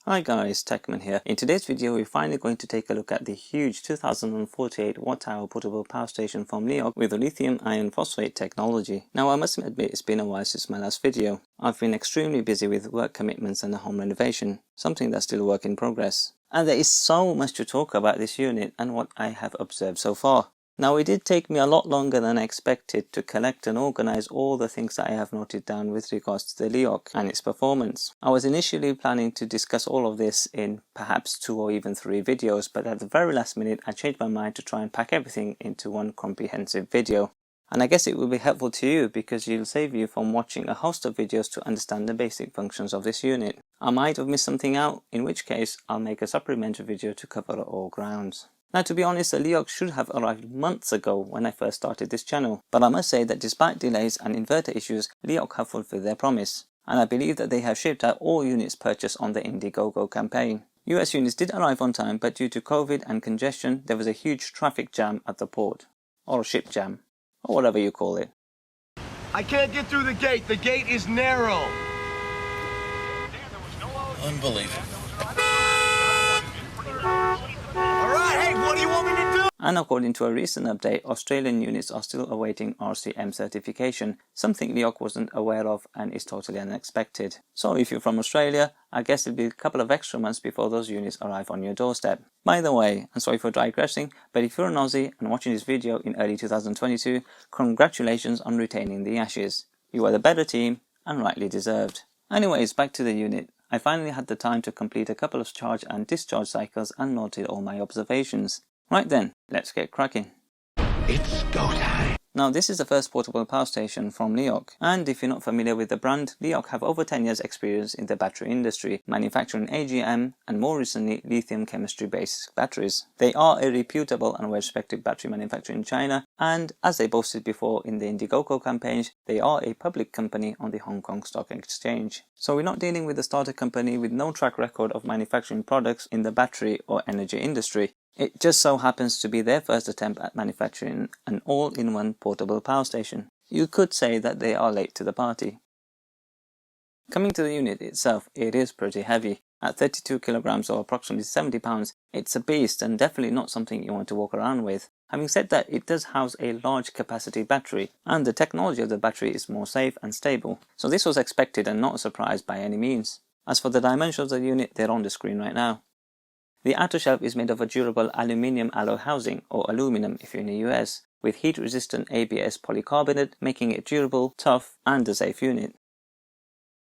Hi guys, TechMan here. In today's video, we're finally going to take a look at the huge 2048 watt-hour portable power station from Leoch with the lithium iron phosphate technology. Now I must admit it's been a while since my last video. I've been extremely busy with work commitments and a home renovation, something that's still a work in progress. And there is so much to talk about this unit and what I have observed so far. Now it did take me a lot longer than I expected to collect and organize all the things that I have noted down with regards to the Leoch and its performance. I was initially planning to discuss all of this in perhaps 2 or even 3 videos, but at the very last minute I changed my mind to try and pack everything into one comprehensive video. And I guess it will be helpful to you because it'll save you from watching a host of videos to understand the basic functions of this unit. I might have missed something out, in which case I'll make a supplementary video to cover all grounds. Now to be honest, the Leoch should have arrived months ago when I first started this channel, but I must say that despite delays and inverter issues, Leoch have fulfilled their promise, and I believe that they have shipped out all units purchased on the Indiegogo campaign. US units did arrive on time, but due to COVID and congestion, there was a huge traffic jam at the port, or a ship jam, or whatever you call it. I can't get through the gate is narrow. Unbelievable. And according to a recent update, Australian units are still awaiting RCM certification, something Leoch wasn't aware of and is totally unexpected. So if you're from Australia, I guess it'll be a couple of extra months before those units arrive on your doorstep. By the way, I'm sorry for digressing, but if you're an Aussie and watching this video in early 2022, congratulations on retaining the Ashes. You are the better team and rightly deserved. Anyways, back to the unit. I finally had the time to complete a couple of charge and discharge cycles and noted all my observations. Right then, let's get cracking. It's go time. Now this is the first portable power station from Leoch, and if you're not familiar with the brand, Leoch have over 10 years experience in the battery industry, manufacturing AGM and more recently lithium chemistry based batteries. They are a reputable and well-respected battery manufacturer in China, and as they boasted before in the Indiegogo campaigns, they are a public company on the Hong Kong Stock Exchange. So we're not dealing with a startup company with no track record of manufacturing products in the battery or energy industry. It just so happens to be their first attempt at manufacturing an all-in-one portable power station. You could say that they are late to the party. Coming to the unit itself, it is pretty heavy. At 32 kilograms or approximately 70 pounds, it's a beast and definitely not something you want to walk around with. Having said that, it does house a large capacity battery, and the technology of the battery is more safe and stable. So this was expected and not a surprise by any means. As for the dimensions of the unit, they're on the screen right now. The outer shelf is made of a durable aluminium alloy housing, or aluminum if you're in the US, with heat-resistant ABS polycarbonate, making it durable, tough, and a safe unit.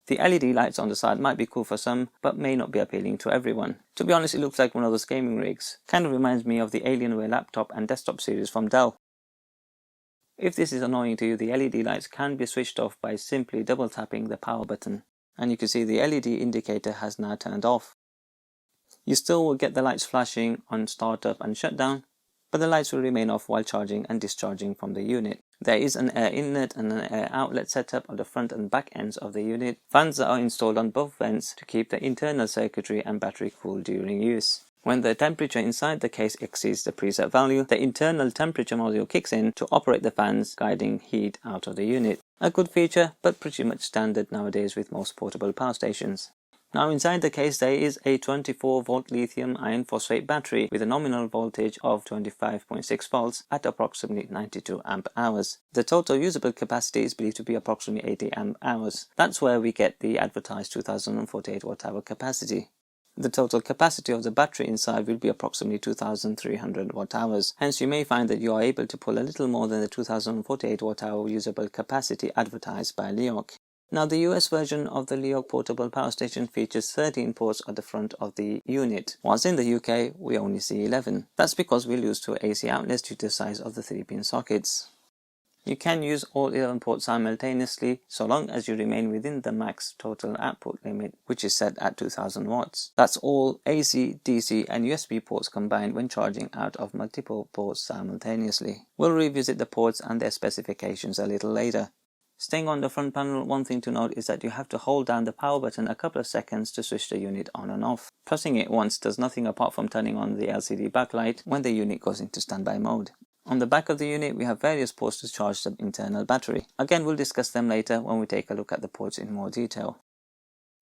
The LED lights on the side might be cool for some, but may not be appealing to everyone. To be honest, it looks like one of those gaming rigs. Kind of reminds me of the Alienware laptop and desktop series from Dell. If this is annoying to you, the LED lights can be switched off by simply double tapping the power button. And you can see the LED indicator has now turned off. You still will get the lights flashing on startup and shutdown, but the lights will remain off while charging and discharging from the unit. There is an air inlet and an air outlet setup on the front and back ends of the unit. Fans are installed on both vents to keep the internal circuitry and battery cool during use. When the temperature inside the case exceeds the preset value, the internal temperature module kicks in to operate the fans, guiding heat out of the unit. A good feature, but pretty much standard nowadays with most portable power stations. Now inside the case there is a 24 volt lithium iron phosphate battery with a nominal voltage of 25.6 volts at approximately 92 amp hours. The total usable capacity is believed to be approximately 80 amp hours. That's where we get the advertised 2048 watt hour capacity. The total capacity of the battery inside will be approximately 2300 watt hours. Hence you may find that you are able to pull a little more than the 2048 watt hour usable capacity advertised by Leoch. Now the US version of the Leoch portable power station features 13 ports at the front of the unit, whilst in the UK we only see 11. That's because we lose 2 AC outlets due to the size of the 3-pin sockets. You can use all 11 ports simultaneously so long as you remain within the max total output limit, which is set at 2000 watts. That's all AC, DC and USB ports combined when charging out of multiple ports simultaneously. We'll revisit the ports and their specifications a little later. Staying on the front panel, one thing to note is that you have to hold down the power button a couple of seconds to switch the unit on and off. Pressing it once does nothing apart from turning on the LCD backlight when the unit goes into standby mode. On the back of the unit we have various ports to charge the internal battery. Again, we'll discuss them later when we take a look at the ports in more detail.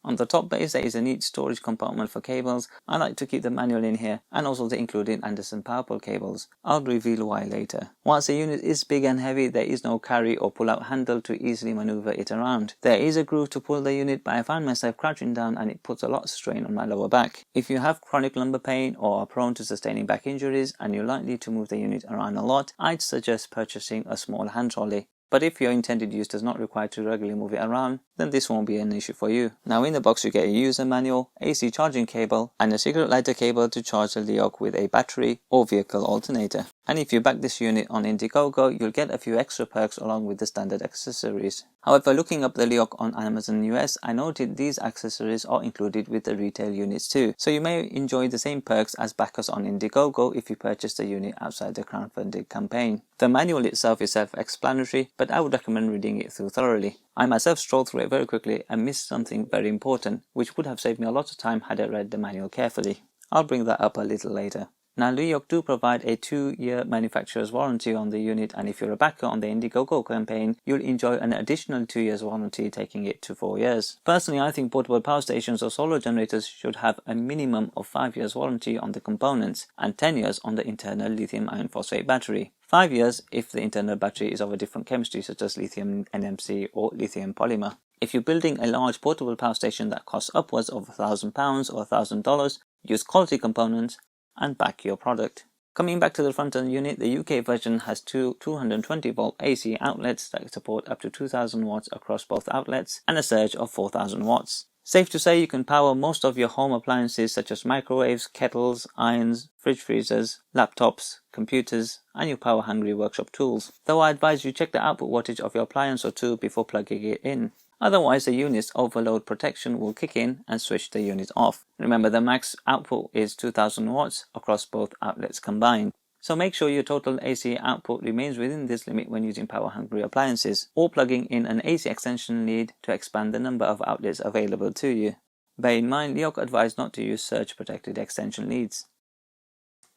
On the top base there is a neat storage compartment for cables. I like to keep the manual in here and also the included Anderson power pole cables. I'll reveal why later. Whilst the unit is big and heavy, there is no carry or pull out handle to easily maneuver it around. There is a groove to pull the unit, but I find myself crouching down and it puts a lot of strain on my lower back. If you have chronic lumbar pain or are prone to sustaining back injuries and you're likely to move the unit around a lot, I'd suggest purchasing a small hand trolley. But if your intended use does not require to regularly move it around, then this won't be an issue for you. Now in the box you get a user manual, AC charging cable, and a cigarette lighter cable to charge the Leoch with a battery or vehicle alternator. And if you back this unit on Indiegogo, you'll get a few extra perks along with the standard accessories. However, looking up the Leoch on Amazon US, I noted these accessories are included with the retail units too, so you may enjoy the same perks as backers on Indiegogo if you purchase the unit outside the crowdfunding campaign. The manual itself is self-explanatory, but I would recommend reading it through thoroughly. I myself strolled through it very quickly and missed something very important, which would have saved me a lot of time had I read the manual carefully. I'll bring that up a little later. Now Leoch do provide a 2-year manufacturer's warranty on the unit, and if you're a backer on the Indiegogo campaign, you'll enjoy an additional 2 years warranty, taking it to 4 years. Personally, I think portable power stations or solar generators should have a minimum of 5 years warranty on the components and 10 years on the internal lithium iron phosphate battery. 5 years if the internal battery is of a different chemistry such as lithium NMC or lithium polymer. If you're building a large portable power station that costs upwards of £1,000 or $1,000, use quality components and back your product. Coming back to the front of the unit, the UK version has two 220 volt AC outlets that support up to 2000 watts across both outlets and a surge of 4000 watts. Safe to say you can power most of your home appliances such as microwaves, kettles, irons, fridge freezers, laptops, computers and your power hungry workshop tools. Though I advise you check the output wattage of your appliance or two before plugging it in. Otherwise, the unit's overload protection will kick in and switch the unit off. Remember, the max output is 2000 watts across both outlets combined. So make sure your total AC output remains within this limit when using power-hungry appliances, or plugging in an AC extension lead to expand the number of outlets available to you. Bear in mind, Leoch advised not to use surge-protected extension leads.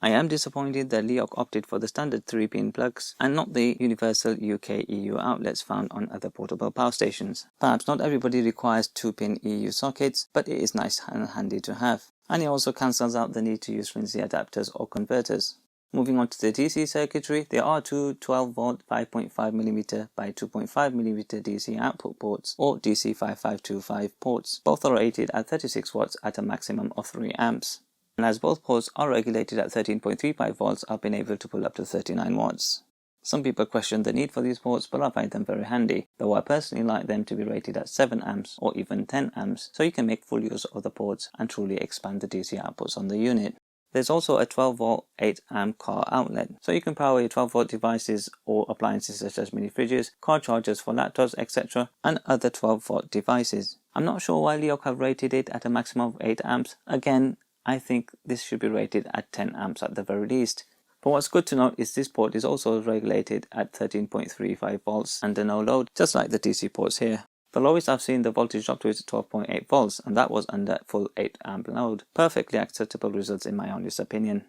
I am disappointed that Leoch opted for the standard 3-pin plugs and not the universal UK-EU outlets found on other portable power stations. Perhaps not everybody requires 2-pin EU sockets, but it is nice and handy to have. And it also cancels out the need to use flimsy adapters or converters. Moving on to the DC circuitry, there are two 12V 5.5mm by 2.5mm DC output ports, or DC 5525 ports. Both are rated at 36 watts at a maximum of 3 amps. And as both ports are regulated at 13.35 volts, I've been able to pull up to 39 watts. Some people question the need for these ports, but I find them very handy, though I personally like them to be rated at 7 amps or even 10 amps, so you can make full use of the ports and truly expand the DC outputs on the unit. There's also a 12V 8 amp car outlet, so you can power your 12V devices or appliances such as mini fridges, car chargers for laptops, etc. and other 12V devices. I'm not sure why Leoch have rated it at a maximum of 8 amps. Again, I think this should be rated at 10 amps at the very least. But what's good to note is this port is also regulated at 13.35 volts under no load, just like the DC ports here. The lowest I've seen the voltage drop to is 12.8 volts, and that was under full 8 amp load. Perfectly acceptable results in my honest opinion.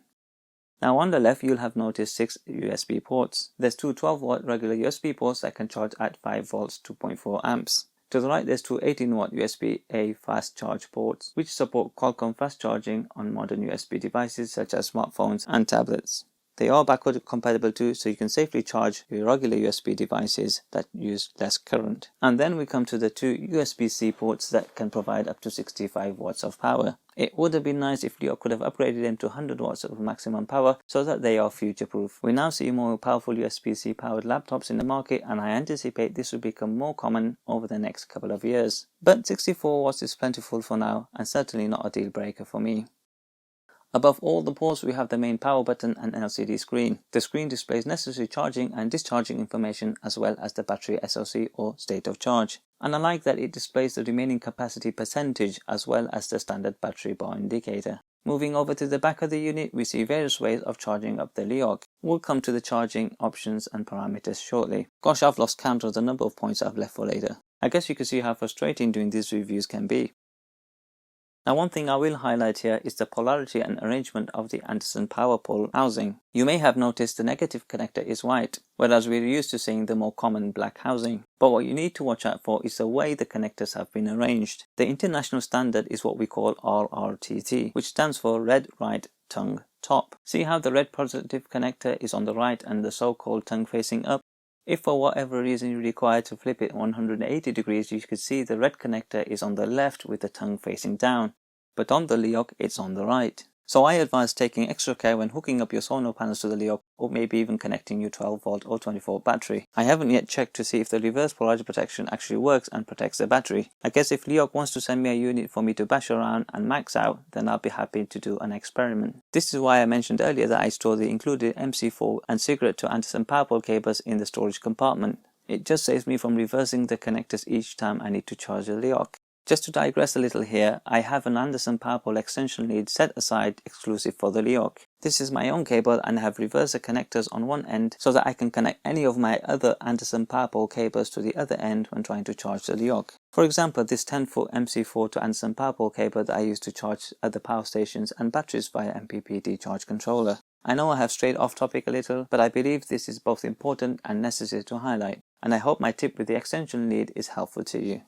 Now on the left you'll have noticed 6 USB ports. There's two 12V regular USB ports that can charge at 5 volts 2.4 amps. To the right there's two 18W USB-A fast charge ports which support Qualcomm fast charging on modern USB devices such as smartphones and tablets. They are backward compatible too, so you can safely charge your regular USB devices that use less current. And then we come to the two USB-C ports that can provide up to 65 watts of power. It would have been nice if Leoch could have upgraded them to 100 watts of maximum power so that they are future proof. We now see more powerful USB-C powered laptops in the market, and I anticipate this will become more common over the next couple of years. But 64 watts is plentiful for now and certainly not a deal breaker for me. Above all the ports we have the main power button and LCD screen. The screen displays necessary charging and discharging information as well as the battery SOC or state of charge. And I like that it displays the remaining capacity percentage as well as the standard battery bar indicator. Moving over to the back of the unit, we see various ways of charging up the Leoch. We'll come to the charging options and parameters shortly. Gosh, I've lost count of the number of points I've left for later. I guess you can see how frustrating doing these reviews can be. Now one thing I will highlight here is the polarity and arrangement of the Anderson power pole housing. You may have noticed the negative connector is white, whereas we're used to seeing the more common black housing. But what you need to watch out for is the way the connectors have been arranged. The international standard is what we call RRTT, which stands for red, right, tongue, top. See how the red positive connector is on the right and the so-called tongue facing up? If for whatever reason you require to flip it 180 degrees, you could see the red connector is on the left with the tongue facing down, but on the Leoch it's on the right. So I advise taking extra care when hooking up your solar panels to the Leoch, or maybe even connecting your 12 volt or 24 volt battery. I haven't yet checked to see if the reverse polarity protection actually works and protects the battery. I guess if Leoch wants to send me a unit for me to bash around and max out, then I'll be happy to do an experiment. This is why I mentioned earlier that I store the included MC4 and cigarette to Anderson power pole cables in the storage compartment. It just saves me from reversing the connectors each time I need to charge the Leoch. Just to digress a little here, I have an Anderson power pole extension lead set aside exclusive for the Leoch. This is my own cable and I have reverser connectors on one end so that I can connect any of my other Anderson power pole cables to the other end when trying to charge the Leoch. For example, this 10-foot MC4 to Anderson power pole cable that I use to charge other power stations and batteries via MPPT charge controller. I know I have strayed off topic a little, but I believe this is both important and necessary to highlight, and I hope my tip with the extension lead is helpful to you.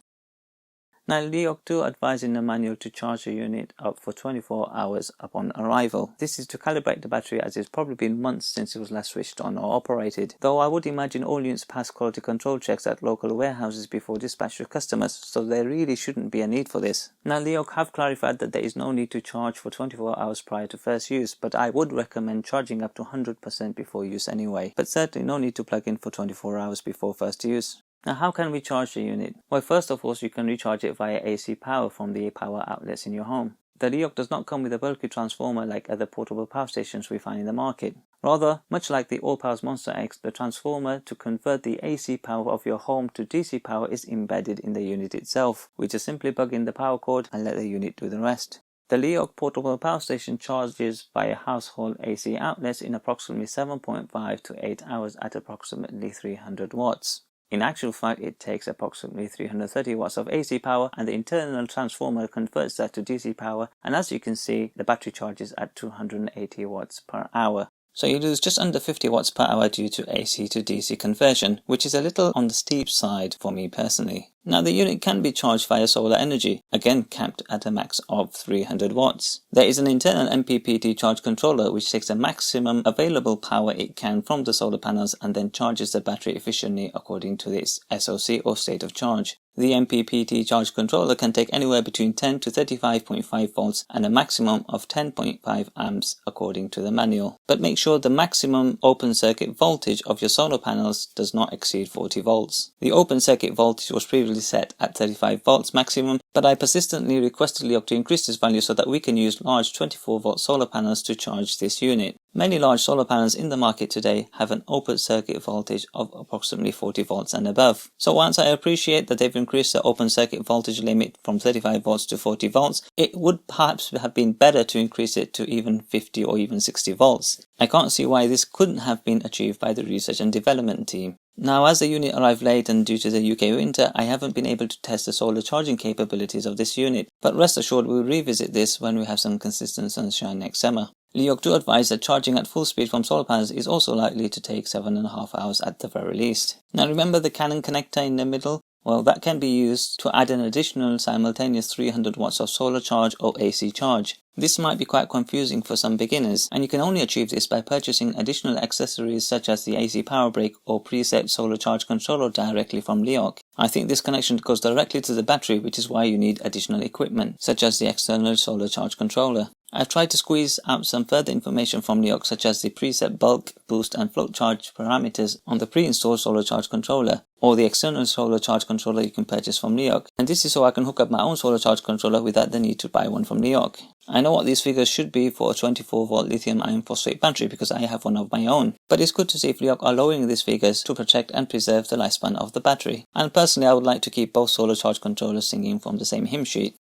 Now Leoch do advise in the manual to charge the unit up for 24 hours upon arrival. This is to calibrate the battery, as it's probably been months since it was last switched on or operated, though I would imagine all units pass quality control checks at local warehouses before dispatch to customers, so there really shouldn't be a need for this. Now Leoch have clarified that there is no need to charge for 24 hours prior to first use, but I would recommend charging up to 100% before use anyway, but certainly no need to plug in for 24 hours before first use. Now how can we charge the unit? Well, first of all, you can recharge it via AC power from the power outlets in your home. The Leoch does not come with a bulky transformer like other portable power stations we find in the market. Rather, much like the All Power's Monster X, the transformer to convert the AC power of your home to DC power is embedded in the unit itself. We just simply plug in the power cord and let the unit do the rest. The Leoch portable power station charges via household AC outlets in approximately 7.5 to 8 hours at approximately 300 watts. In actual fact, it takes approximately 330 watts of AC power, and the internal transformer converts that to DC power, and as you can see, the battery charges at 280 watts per hour. So you lose just under 50 watts per hour due to AC to DC conversion, which is a little on the steep side for me personally. Now the unit can be charged via solar energy, again capped at a max of 300 watts. There is an internal MPPT charge controller which takes the maximum available power it can from the solar panels and then charges the battery efficiently according to its SOC or state of charge. The MPPT charge controller can take anywhere between 10 to 35.5 volts and a maximum of 10.5 amps according to the manual. But make sure the maximum open circuit voltage of your solar panels does not exceed 40 volts. The open circuit voltage was previously set at 35 volts maximum, but I persistently requested Leoch to increase this value so that we can use large 24 volt solar panels to charge this unit. Many large solar panels in the market today have an open circuit voltage of approximately 40 volts and above. So once I appreciate that they've increased the open circuit voltage limit from 35 volts to 40 volts, it would perhaps have been better to increase it to even 50 or even 60 volts. I can't see why this couldn't have been achieved by the research and development team. Now, as the unit arrived late and due to the UK winter, I haven't been able to test the solar charging capabilities of this unit, but rest assured we'll revisit this when we have some consistent sunshine next summer. Leoch do advise that charging at full speed from solar panels is also likely to take 7.5 hours at the very least. Now remember the Canon connector in the middle? Well, that can be used to add an additional simultaneous 300 watts of solar charge or AC charge. This might be quite confusing for some beginners, and you can only achieve this by purchasing additional accessories such as the AC power brick or preset solar charge controller directly from Leoch. I think this connection goes directly to the battery, which is why you need additional equipment, such as the external solar charge controller. I've tried to squeeze out some further information from Leoch, such as the preset bulk, boost and float charge parameters on the pre-installed solar charge controller, or the external solar charge controller you can purchase from Leoch. And this is so I can hook up my own solar charge controller without the need to buy one from Leoch. I know what these figures should be for a 24 volt lithium iron phosphate battery because I have one of my own, but it's good to see if Leoch are lowering these figures to protect and preserve the lifespan of the battery. And personally, I would like to keep both solar charge controllers singing from the same hymn sheet.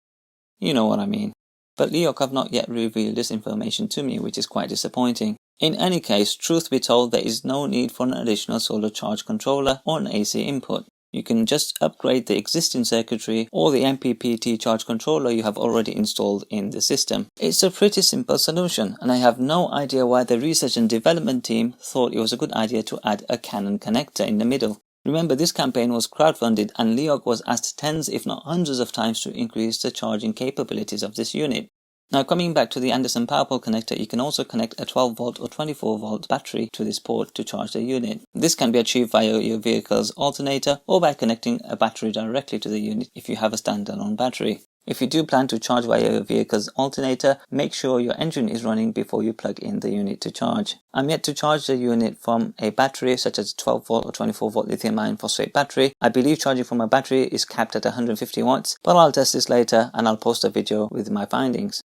You know what I mean. But Leoch have not yet revealed this information to me, which is quite disappointing. In any case, truth be told, there is no need for an additional solar charge controller or an AC input. You can just upgrade the existing circuitry or the MPPT charge controller you have already installed in the system. It's a pretty simple solution, and I have no idea why the research and development team thought it was a good idea to add a Canon connector in the middle. Remember, this campaign was crowdfunded and Leoch was asked tens if not hundreds of times to increase the charging capabilities of this unit. Now, coming back to the Anderson PowerPole connector, you can also connect a 12 volt or 24 volt battery to this port to charge the unit. This can be achieved via your vehicle's alternator or by connecting a battery directly to the unit if you have a standalone battery. If you do plan to charge via your vehicle's alternator, make sure your engine is running before you plug in the unit to charge. I'm yet to charge the unit from a battery such as a 12 volt or 24 volt lithium iron phosphate battery. I believe charging from a battery is capped at 150 watts, but I'll test this later and I'll post a video with my findings.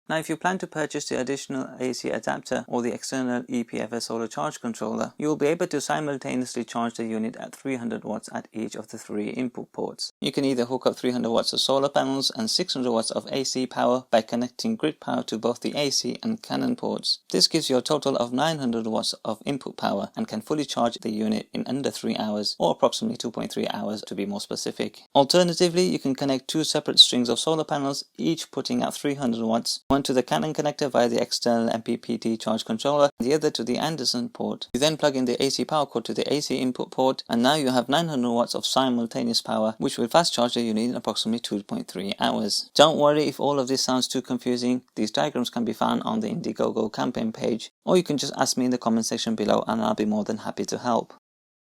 Now, if you plan to purchase the additional AC adapter or the external EPFS solar charge controller, you will be able to simultaneously charge the unit at 300 watts at each of the 3 input ports. You can either hook up 300 watts of solar panels and 600 watts of AC power by connecting grid power to both the AC and Canon ports. This gives you a total of 900 watts of input power and can fully charge the unit in under 3 hours, or approximately 2.3 hours to be more specific. Alternatively, you can connect 2 separate strings of solar panels, each putting out 300 watts. One to the Canon connector via the external MPPT charge controller, the other to the Anderson port. You then plug in the AC power cord to the AC input port, and now you have 900 watts of simultaneous power, which will fast charge the unit in approximately 2.3 hours. Don't worry if all of this sounds too confusing. These diagrams can be found on the Indiegogo campaign page, or you can just ask me in the comment section below and I'll be more than happy to help.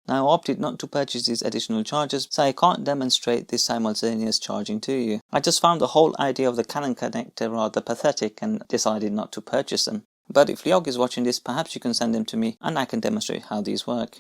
Now, I opted not to purchase these additional chargers, so I can't demonstrate this simultaneous charging to you. I just found the whole idea of the Canon connector rather pathetic and decided not to purchase them. But if Leoch is watching this, perhaps you can send them to me and I can demonstrate how these work.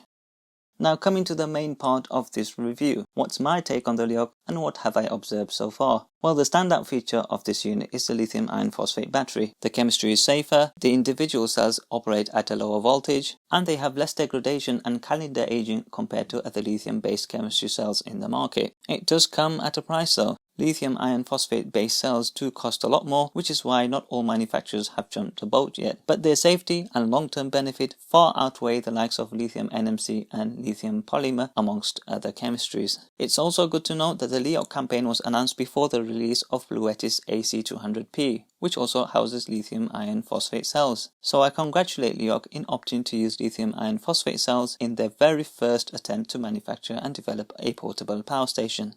Now, coming to the main part of this review, what's my take on the Leoch and what have I observed so far? Well, the standout feature of this unit is the lithium iron phosphate battery. The chemistry is safer, the individual cells operate at a lower voltage, and they have less degradation and calendar aging compared to other lithium-based chemistry cells in the market. It does come at a price though. Lithium iron phosphate based cells do cost a lot more, which is why not all manufacturers have jumped the boat yet. But their safety and long-term benefit far outweigh the likes of lithium NMC and lithium polymer amongst other chemistries. It's also good to note that the Leoch campaign was announced before the release of Bluetti's AC200P, which also houses lithium iron phosphate cells. So I congratulate Leoch in opting to use lithium iron phosphate cells in their very first attempt to manufacture and develop a portable power station.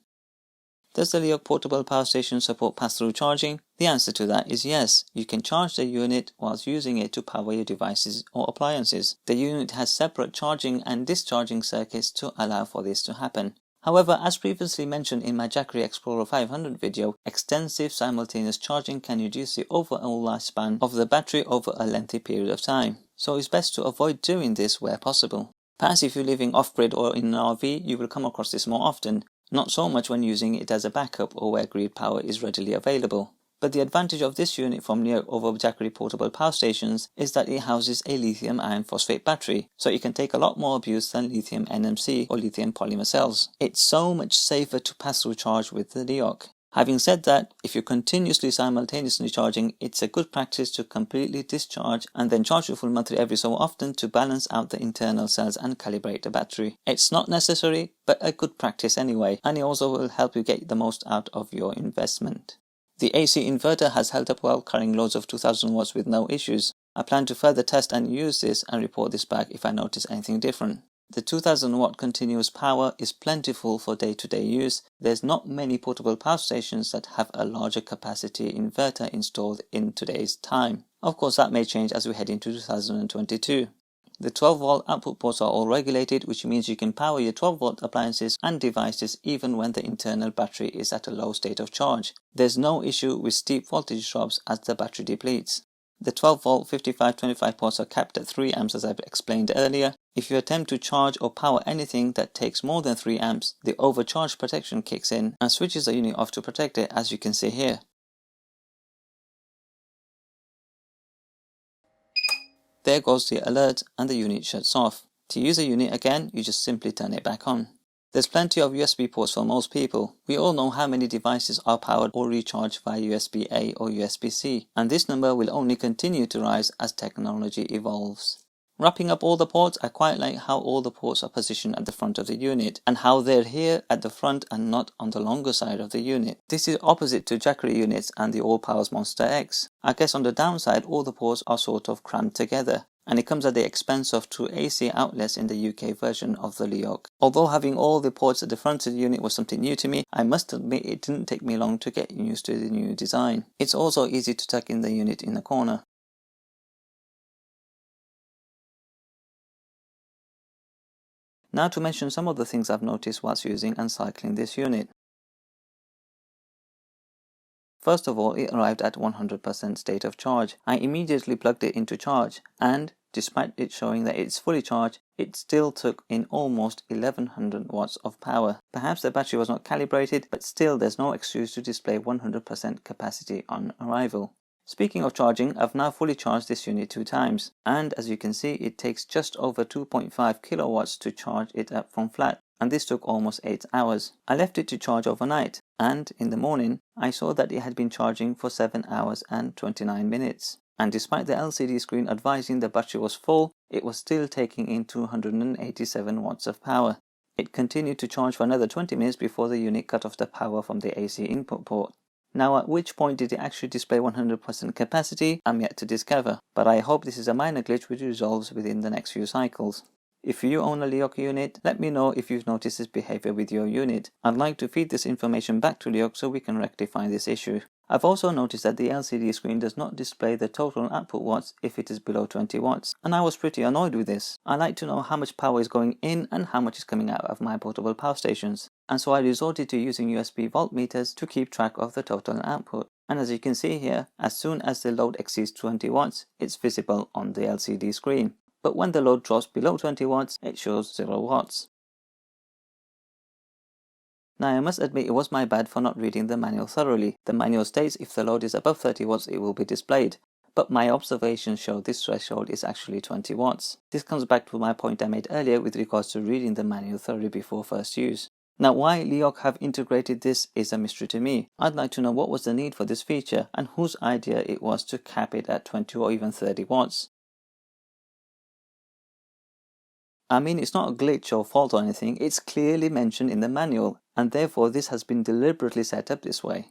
Does the Leoch portable power station support pass-through charging? The answer to that is yes. You can charge the unit whilst using it to power your devices or appliances. The unit has separate charging and discharging circuits to allow for this to happen. However, as previously mentioned in my Jackery Explorer 500 video, extensive simultaneous charging can reduce the overall lifespan of the battery over a lengthy period of time. So it's best to avoid doing this where possible. Perhaps if you're living off-grid or in an RV, you will come across this more often. Not so much when using it as a backup or where grid power is readily available. But the advantage of this unit from Leoch over Jackery portable power stations is that it houses a lithium iron phosphate battery, so it can take a lot more abuse than lithium NMC or lithium polymer cells. It's so much safer to pass through charge with the Leoch. Having said that, if you're continuously simultaneously charging, it's a good practice to completely discharge and then charge your full battery every so often to balance out the internal cells and calibrate the battery. It's not necessary, but a good practice anyway, and it also will help you get the most out of your investment. The AC inverter has held up well, carrying loads of 2000 watts with no issues. I plan to further test and use this and report this back if I notice anything different. The 2000 watt continuous power is plentiful for day-to-day use. There's not many portable power stations that have a larger capacity inverter installed in today's time. Of course, that may change as we head into 2022. The 12 volt output ports are all regulated, which means you can power your 12 volt appliances and devices even when the internal battery is at a low state of charge. There's no issue with steep voltage drops as the battery depletes. The 12 volt 5525 ports are capped at 3 amps as I've explained earlier. If you attempt to charge or power anything that takes more than 3 amps, the overcharge protection kicks in and switches the unit off to protect it, as you can see here. There goes the alert and the unit shuts off. To use the unit again, you just simply turn it back on. There's plenty of USB ports for most people. We all know how many devices are powered or recharged via USB-A or USB-C, and this number will only continue to rise as technology evolves. Wrapping up all the ports, I quite like how all the ports are positioned at the front of the unit and how they're here at the front and not on the longer side of the unit. This is opposite to Jackery units and the All Powers Monster X. I guess on the downside all the ports are sort of crammed together, and it comes at the expense of 2 AC outlets in the UK version of the Leoch. Although having all the ports at the front of the unit was something new to me, I must admit it didn't take me long to get used to the new design. It's also easy to tuck in the unit in the corner. Now to mention some of the things I've noticed whilst using and cycling this unit. First of all, it arrived at 100% state of charge. I immediately plugged it into charge, and despite it showing that it's fully charged, it still took in almost 1100 watts of power. Perhaps the battery was not calibrated, but still there's no excuse to display 100% capacity on arrival. Speaking of charging, I've now fully charged this unit 2 times, and as you can see it takes just over 2.5 kilowatts to charge it up from flat, and this took almost 8 hours. I left it to charge overnight, and in the morning I saw that it had been charging for 7 hours and 29 minutes. And despite the LCD screen advising the battery was full, it was still taking in 287 watts of power. It continued to charge for another 20 minutes before the unit cut off the power from the AC input port. Now at which point did it actually display 100% capacity, I'm yet to discover, but I hope this is a minor glitch which resolves within the next few cycles. If you own a Leoch unit, let me know if you've noticed this behavior with your unit. I'd like to feed this information back to Leoch so we can rectify this issue. I've also noticed that the LCD screen does not display the total output watts if it is below 20 watts, and I was pretty annoyed with this. I like to know how much power is going in and how much is coming out of my portable power stations, and so I resorted to using USB voltmeters to keep track of the total output. And as you can see here, as soon as the load exceeds 20 watts, it's visible on the LCD screen. But when the load drops below 20 watts, it shows 0 watts. Now I must admit it was my bad for not reading the manual thoroughly. The manual states if the load is above 30 watts it will be displayed, but my observations show this threshold is actually 20 watts. This comes back to my point I made earlier with regards to reading the manual thoroughly before first use. Now why Leoch have integrated this is a mystery to me. I'd like to know what was the need for this feature and whose idea it was to cap it at 20 or even 30 watts. I mean, it's not a glitch or fault or anything, it's clearly mentioned in the manual, and therefore this has been deliberately set up this way.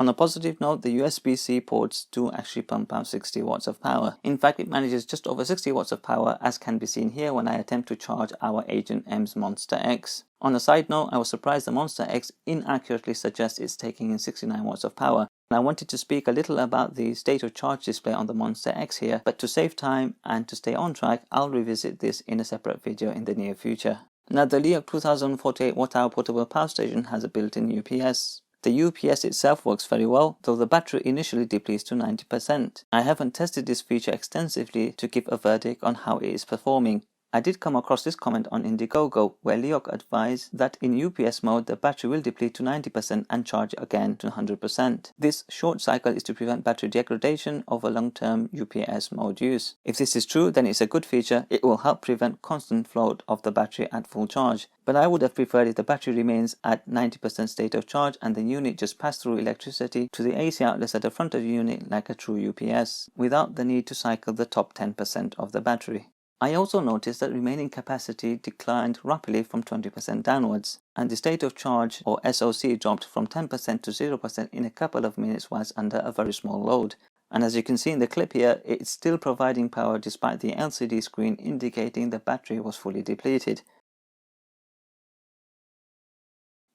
On a positive note, the USB-C ports do actually pump out 60 watts of power. In fact, it manages just over 60 watts of power, as can be seen here when I attempt to charge our Agent M's Monster X. On a side note, I was surprised the Monster X inaccurately suggests it's taking in 69 watts of power. And I wanted to speak a little about the state of charge display on the Monster X here, but to save time and to stay on track, I'll revisit this in a separate video in the near future. Now the Leoch 2048Wh portable power station has a built-in UPS. The UPS itself works very well, though the battery initially depletes to 90%. I haven't tested this feature extensively to give a verdict on how it is performing. I did come across this comment on Indiegogo, where Leoch advised that in UPS mode the battery will deplete to 90% and charge again to 100%. This short cycle is to prevent battery degradation over long-term UPS mode use. If this is true, then it's a good feature. It will help prevent constant float of the battery at full charge. But I would have preferred if the battery remains at 90% state of charge and the unit just passed through electricity to the AC outlets at the front of the unit like a true UPS, without the need to cycle the top 10% of the battery. I also noticed that remaining capacity declined rapidly from 20% downwards, and the state of charge or SOC dropped from 10% to 0% in a couple of minutes whilst under a very small load. And as you can see in the clip here, it's still providing power despite the LCD screen indicating the battery was fully depleted.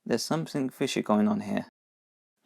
There's something fishy going on here.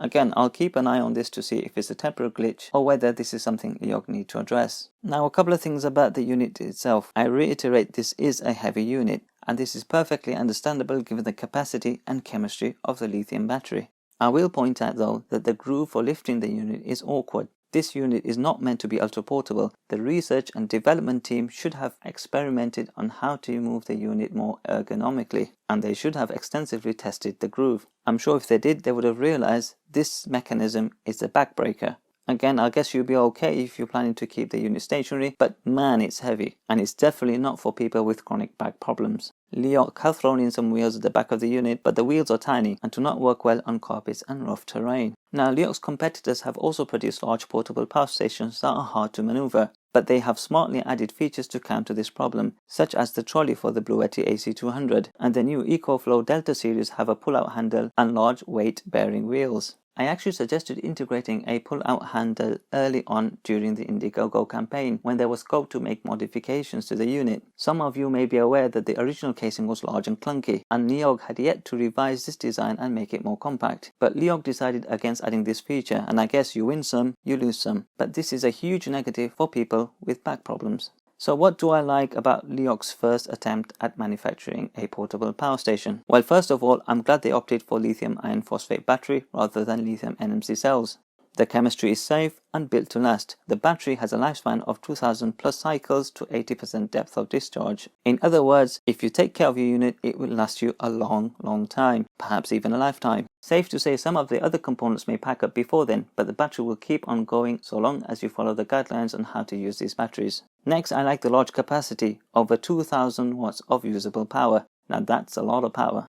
Again, I'll keep an eye on this to see if it's a temporary glitch or whether this is something Leoch need to address. Now a couple of things about the unit itself. I reiterate, this is a heavy unit, and this is perfectly understandable given the capacity and chemistry of the lithium battery. I will point out though that the groove for lifting the unit is awkward. This unit is not meant to be ultra portable. The research and development team should have experimented on how to move the unit more ergonomically, and they should have extensively tested the groove. I'm sure if they did, they would have realized this mechanism is the backbreaker. Again, I guess you'll be okay if you're planning to keep the unit stationary, but man, it's heavy, and it's definitely not for people with chronic back problems. Leoch have thrown in some wheels at the back of the unit, but the wheels are tiny and do not work well on carpets and rough terrain. Now, Leoch's competitors have also produced large portable power stations that are hard to maneuver, but they have smartly added features to counter this problem, such as the trolley for the Bluetti AC200, and the new EcoFlow Delta series have a pull-out handle and large weight-bearing wheels. I actually suggested integrating a pull-out handle early on during the Indiegogo campaign when there was scope to make modifications to the unit. Some of you may be aware that the original casing was large and clunky, and Leoch had yet to revise this design and make it more compact. But Leoch decided against adding this feature, and I guess you win some, you lose some. But this is a huge negative for people with back problems. So what do I like about Leoch's first attempt at manufacturing a portable power station? Well, first of all, I'm glad they opted for lithium iron phosphate battery rather than lithium NMC cells. The chemistry is safe and built to last. The battery has a lifespan of 2000 plus cycles to 80% depth of discharge. In other words, if you take care of your unit, it will last you a long time, perhaps even a lifetime. Safe to say some of the other components may pack up before then, but the battery will keep on going so long as you follow the guidelines on how to use these batteries. Next, I like the large capacity, over 2000 watts of usable power. Now that's a lot of power.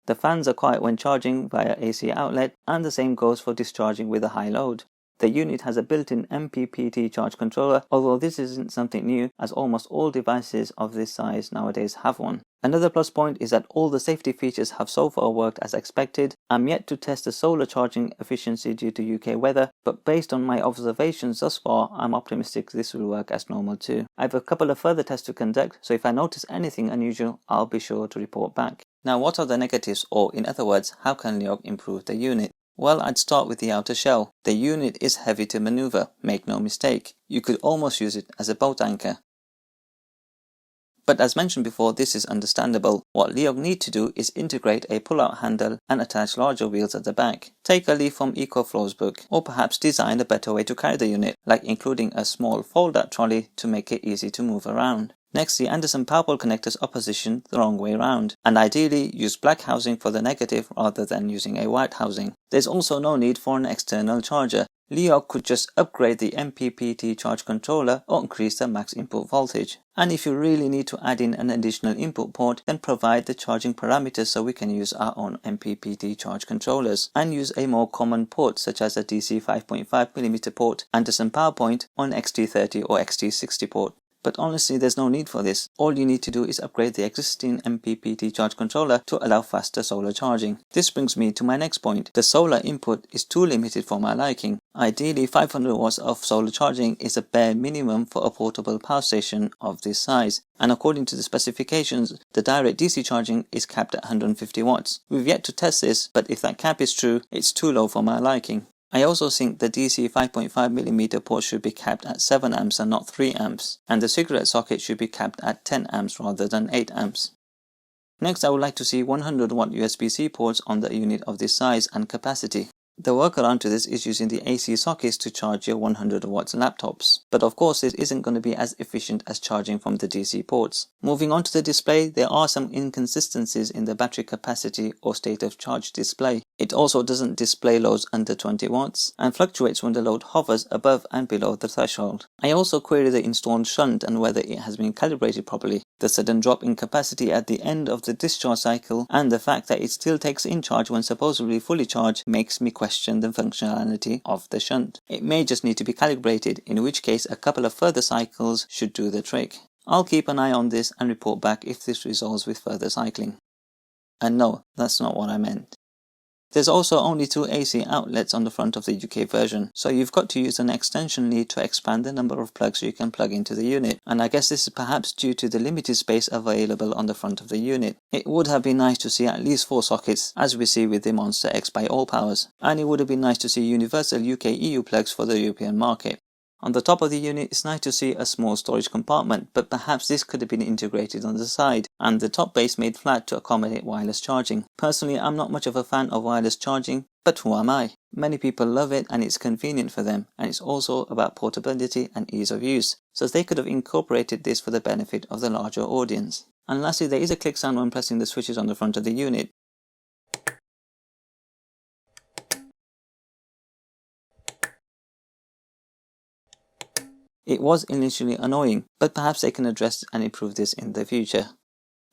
The fans are quiet when charging via AC outlet, and the same goes for discharging with a high load. The unit has a built-in MPPT charge controller, although this isn't something new as almost all devices of this size nowadays have one. Another plus point is that all the safety features have so far worked as expected. I'm yet to test the solar charging efficiency due to UK weather, but based on my observations thus far, I'm optimistic this will work as normal too. I have a couple of further tests to conduct, so if I notice anything unusual, I'll be sure to report back. Now, what are the negatives, or in other words, how can Leoch improve the unit? Well, I'd start with the outer shell. The unit is heavy to maneuver, make no mistake. You could almost use it as a boat anchor. But as mentioned before, this is understandable. What Leoch need to do is integrate a pull-out handle and attach larger wheels at the back. Take a leaf from EcoFlow's book, or perhaps design a better way to carry the unit, like including a small fold-out trolley to make it easy to move around. Next, the Anderson power pole connectors are positioned the wrong way around, and ideally use black housing for the negative rather than using a white housing. There's also no need for an external charger. Leoch could just upgrade the MPPT charge controller or increase the max input voltage. And if you really need to add in an additional input port, then provide the charging parameters so we can use our own MPPT charge controllers, and use a more common port such as a DC 5.5mm port, Anderson PowerPoint, or an XT30 or XT60 port. But honestly, there's no need for this. All you need to do is upgrade the existing MPPT charge controller to allow faster solar charging. This brings me to my next point. The solar input is too limited for my liking. Ideally, 500 watts of solar charging is a bare minimum for a portable power station of this size. And according to the specifications, the direct DC charging is capped at 150 watts. We've yet to test this, but if that cap is true, it's too low for my liking. I also think the DC 5.5mm port should be capped at 7 amps and not 3 amps, and the cigarette socket should be capped at 10 amps rather than 8 amps. Next, I would like to see 100 watt USB-C ports on the unit of this size and capacity. The workaround to this is using the AC sockets to charge your 100 watts laptops, but of course it isn't going to be as efficient as charging from the DC ports. Moving on to the display, there are some inconsistencies in the battery capacity or state of charge display. It also doesn't display loads under 20 watts and fluctuates when the load hovers above and below the threshold. I also query the installed shunt and whether it has been calibrated properly. The sudden drop in capacity at the end of the discharge cycle and the fact that it still takes in charge when supposedly fully charged makes me question the functionality of the shunt. It may just need to be calibrated, in which case a couple of further cycles should do the trick. I'll keep an eye on this and report back if this resolves with further cycling. And no, that's not what I meant. There's also only 2 AC outlets on the front of the UK version, so you've got to use an extension lead to expand the number of plugs you can plug into the unit, and I guess this is perhaps due to the limited space available on the front of the unit. It would have been nice to see at least 4 sockets, as we see with the Monster X by All Powers, and it would have been nice to see universal UK EU plugs for the European market. On the top of the unit, it's nice to see a small storage compartment, but perhaps this could have been integrated on the side, and the top base made flat to accommodate wireless charging. Personally, I'm not much of a fan of wireless charging, but who am I? Many people love it and it's convenient for them, and it's also about portability and ease of use, so they could have incorporated this for the benefit of the larger audience. And lastly, there is a click sound when pressing the switches on the front of the unit. It was initially annoying, but perhaps they can address and improve this in the future.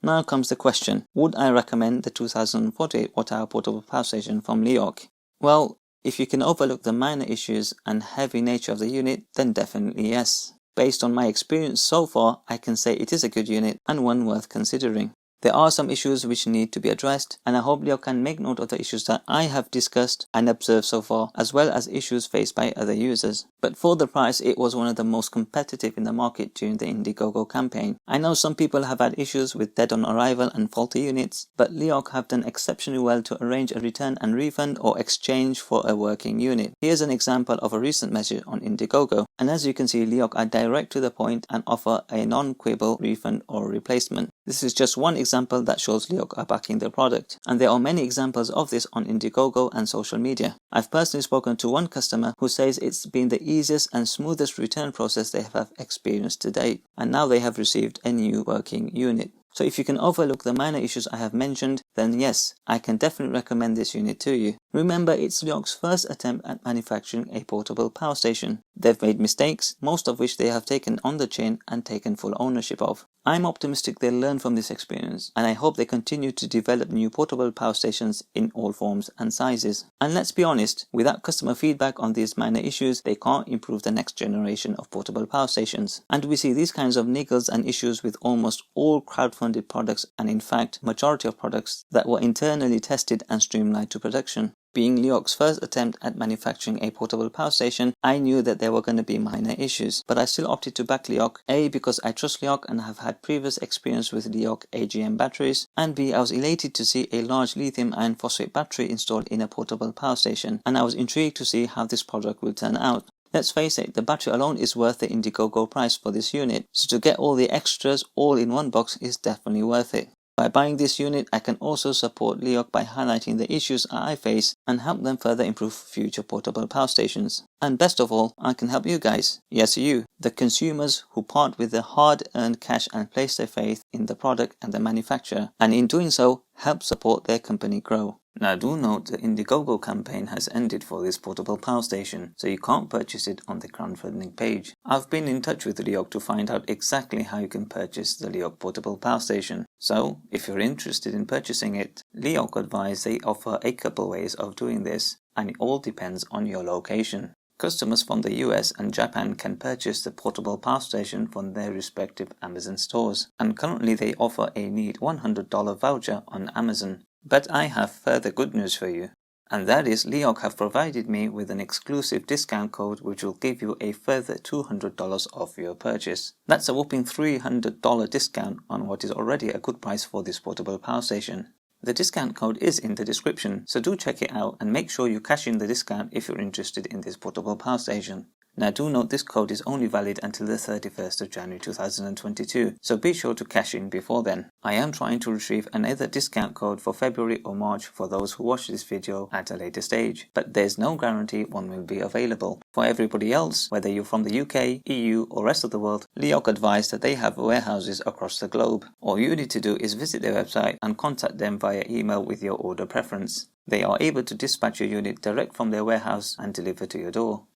Now comes the question, would I recommend the 2048Wh portable power station from Leoch? Well, If you can overlook the minor issues and heavy nature of the unit, then definitely yes. Based on my experience so far, I can say it is a good unit and one worth considering. There are some issues which need to be addressed, and I hope Leoch can make note of the issues that I have discussed and observed so far, as well as issues faced by other users. But for the price, it was one of the most competitive in the market during the Indiegogo campaign. I know some people have had issues with dead on arrival and faulty units, but Leoch have done exceptionally well to arrange a return and refund or exchange for a working unit. Here's an example of a recent measure on Indiegogo, and as you can see, Leoch are direct to the point and offer a non-quibble refund or replacement. This is just one example that shows Leoch are backing the product, and there are many examples of this on Indiegogo and social media. I've personally spoken to one customer who says it's been the easiest and smoothest return process they have experienced to date, and now they have received a new working unit. So if you can overlook the minor issues I have mentioned, then yes, I can definitely recommend this unit to you. Remember, it's Leoch's first attempt at manufacturing a portable power station. They've made mistakes, most of which they have taken on the chin and taken full ownership of. I'm optimistic they'll learn from this experience, and I hope they continue to develop new portable power stations in all forms and sizes. And let's be honest, without customer feedback on these minor issues, they can't improve the next generation of portable power stations. And we see these kinds of niggles and issues with almost all crowdfunded products, and in fact, majority of products that were internally tested and streamlined to production. Being Leoch's first attempt at manufacturing a portable power station, I knew that there were going to be minor issues, but I still opted to back Leoch, A, because I trust Leoch and have had previous experience with Leoch AGM batteries, and B, I was elated to see a large lithium iron phosphate battery installed in a portable power station, and I was intrigued to see how this product will turn out. Let's face it, the battery alone is worth the Indiegogo price for this unit, so to get all the extras all in one box is definitely worth it. By buying this unit, I can also support Leoch by highlighting the issues I face and help them further improve future portable power stations. And best of all, I can help you guys, yes you, the consumers who part with their hard-earned cash and place their faith in the product and the manufacturer, and in doing so, help support their company grow. Now do note the Indiegogo campaign has ended for this portable power station, so you can't purchase it on the crowdfunding page. I've been in touch with Leoch to find out exactly how you can purchase the Leoch portable power station. So, if you're interested in purchasing it, Leoch advise they offer a couple ways of doing this, and it all depends on your location. Customers from the US and Japan can purchase the portable power station from their respective Amazon stores, and currently they offer a neat $100 voucher on Amazon. But I have further good news for you, and that is Leoch have provided me with an exclusive discount code which will give you a further $200 off your purchase. That's a whopping $300 discount on what is already a good price for this portable power station. The discount code is in the description, so do check it out and make sure you cash in the discount if you're interested in this portable power station. Now do note this code is only valid until the 31st of January 2022, so be sure to cash in before then. I am trying to retrieve another discount code for February or March for those who watch this video at a later stage, but there's no guarantee one will be available. For everybody else, whether you're from the UK, EU or rest of the world, Leoch advised that they have warehouses across the globe. All you need to do is visit their website and contact them via email with your order preference. They are able to dispatch your unit direct from their warehouse and deliver to your door.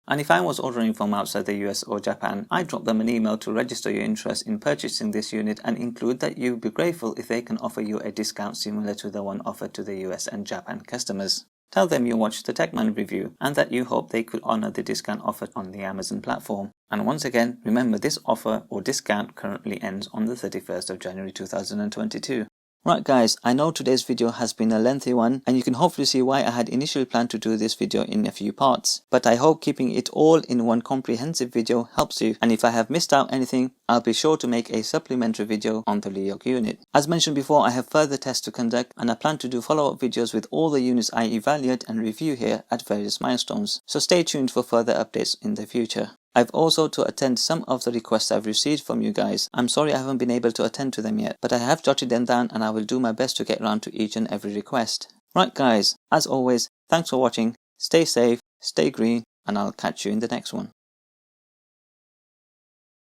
And if I was ordering from outside the US or Japan, I'd drop them an email to register your interest in purchasing this unit and include that you'd be grateful if they can offer you a discount similar to the one offered to the US and Japan customers. Tell them you watched the TechMan review and that you hope they could honor the discount offered on the Amazon platform. And once again, remember this offer or discount currently ends on the 31st of January 2022. Right guys, I know today's video has been a lengthy one, and you can hopefully see why I had initially planned to do this video in a few parts. But I hope keeping it all in one comprehensive video helps you, and if I have missed out anything, I'll be sure to make a supplementary video on the Leoch unit. As mentioned before, I have further tests to conduct, and I plan to do follow-up videos with all the units I evaluate and review here at various milestones. So stay tuned for further updates in the future. I've also to attend some of the requests I've received from you guys. I'm sorry I haven't been able to attend to them yet, but I have jotted them down and I will do my best to get around to each and every request. Right guys, as always, thanks for watching, stay safe, stay green, and I'll catch you in the next one.